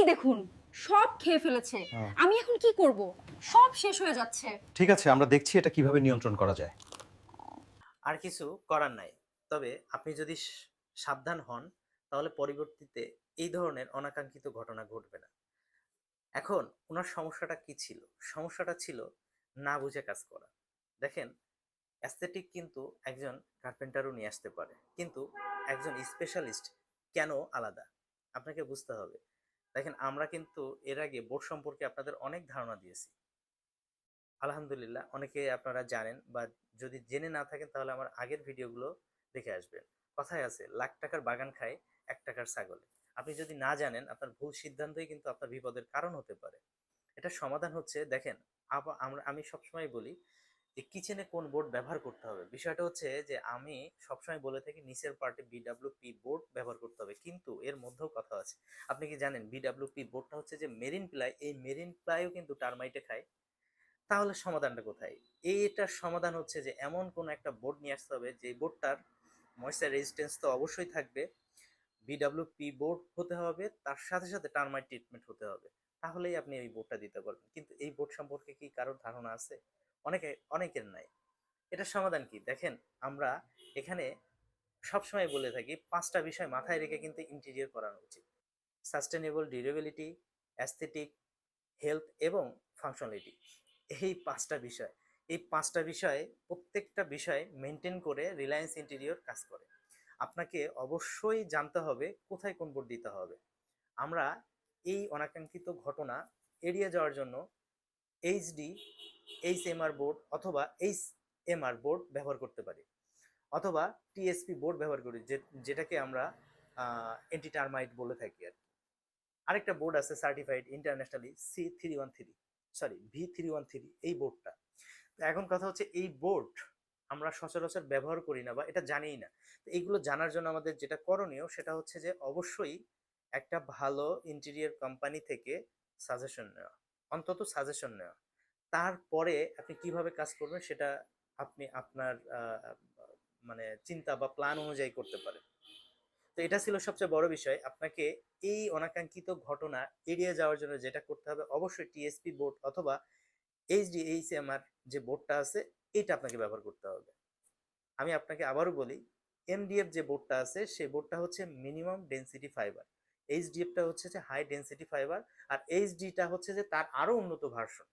এই দেখুন, সব খেয়ে ফেলেছে। হুম। আমি এখন কি করব? সব শেষ হয়ে যাচ্ছে। ঠিক আছে, আমরা দেখছি এটা কিভাবে নিয়ন্ত্রণ করা যায়। আর কিছু করার নাই। তবে আপনি যদি সাবধান হন তাহলে পরবর্তীতে এই ধরনের অনাকাঙ্ক্ষিত ঘটনা ঘটবে না। এখন উনার সমস্যাটা কি ছিল? সমস্যাটা ছিল না বুঝে কাজ করা। দেখেন, অ্যাস্থেটিক কিন্তু একজন কার্পেন্টারও নিয়ে আসতে পারে। কিন্তু একজন স্পেশালিস্ট কেন আলাদা? আপনাকে বুঝতে হবে। দেখেন, আমরা কিন্তু এর আগে বোর্ড সম্পর্কে আপনাদের অনেক ধারণা দিয়েছি। আলহামদুলিল্লাহ, অনেকে আপনারা জানেন, বা যদি জেনে না থাকেন তাহলে আমার আগের ভিডিওগুলো দেখে আসবেন। কথায় আছে, লাখ টাকার বাগান খায় 1 টাকার ছাগলে। আপনি যদি না জানেন, আপনার ভুল সিদ্ধান্তই কিন্তু আপনার বিপদের কারণ হতে পারে। এটা সমাধান হচ্ছে, দেখেন, আমি সবসময় বলি যে কিচেনে কোন বোর্ড ব্যবহার করতে হবে। বিষয়টা হচ্ছে যে আমি সবসময় বলে থাকি নিচের পার্টে বিডব্লিউপি বোর্ড ব্যবহার করতে হবে, কিন্তু এর মধ্যেও কথা আছে। আপনি কি জানেন বিডব্লিউপি বোর্ডটা হচ্ছে যে মেরিন প্লাই, এই মেরিন প্লাইও কিন্তু টারমাইটে খায়। তাহলে সমাধানটা কোথায়? এইটার সমাধান হচ্ছে যে এমন কোন একটা বোর্ড নিয়ে আসতে হবে যে বোর্ডটার ময়েশ্চার রেজিস্ট্যান্স তো অবশ্যই থাকবে, বিডব্লিউপি বোর্ড হতে হবে, তার সাথে সাথে টার্মাইট ট্রিটমেন্ট হতে হবে। তাহলেই আপনি এই বোর্ডটা দিতে পারবেন। কিন্তু এই বোর্ড সম্পর্কে কি কারোর ধারণা আছে? অনেকের নাই। এটার সমাধান কি? দেখেন, আমরা এখানে সবসময় বলে থাকি 5টা বিষয় মাথায় রেখে কিন্তু ইন্টেরিয়র করানো উচিত: সাস্টেনেবল, ডিউরেবিলিটি, অ্যাস্থেটিক, হেলথ এবং ফাংশনালিটি। এই 5টা বিষয় প্রত্যেকটা বিষয় মেনটেন করে রিলায়েন্স ইন্টেরিয়র কাজ করে। আপনাকে অবশ্যই জানতে হবে কোথায় কোন বোর্ড দিতে হবে। আমরা এই অনাকাঙ্ক্ষিত ঘটনা এড়িয়ে যাওয়ার জন্য এইচডি, এইচএমআর বোর্ড অথবা এইচএমআর বোর্ড ব্যবহার করতে পারি, অথবা টিএসপি বোর্ড ব্যবহার করি, যেটাকে আমরা এন্টি টার্মাইট বলে থাকি আর কি। আরেকটা বোর্ড আছে সার্টিফাইড ইন্টারন্যাশনালি V313, এই বোর্ডটা। তো এখন কথা হচ্ছে, এই বোর্ড আমরা সচরাচর ব্যবহার করি না বা এটা জানিই না। তো এইগুলো জানার জন্য আমাদের যেটা করণীয় সেটা হচ্ছে যে অবশ্যই একটা ভালো ইন্টেরিয়র কোম্পানি থেকে সাজেশন নেওয়া, অন্তত সাজেশন নেওয়া। তারপরে আপনি কিভাবে কাজ করবেন সেটা আপনি আপনার মানে চিন্তা বা প্ল্যান অনুযায়ী করতে পারেন। তো এটা ছিল সবচেয়ে বড় বিষয়। আপনাকে এই অনাকাঙ্ক্ষিত ঘটনা এড়িয়ে যাওয়ার জন্য যেটা করতে হবে, অবশ্যই টিএসপি বোর্ড অথবা এইচডিএইচএমআর যে বোর্ডটা আছে এটা আপনাকে ব্যবহার করতে হবে। আমি আপনাকে আবারও বলি, এমডিএফ যে বোর্ডটা আছে সেই বোর্ডটা হচ্ছে মিনিমাম ডেনসিটি ফাইবার, এইচডিএফটা হচ্ছে যে হাই ডেনসিটি ফাইবার, আর এইচডিটা হচ্ছে যে তার আরো উন্নত ভার্সন।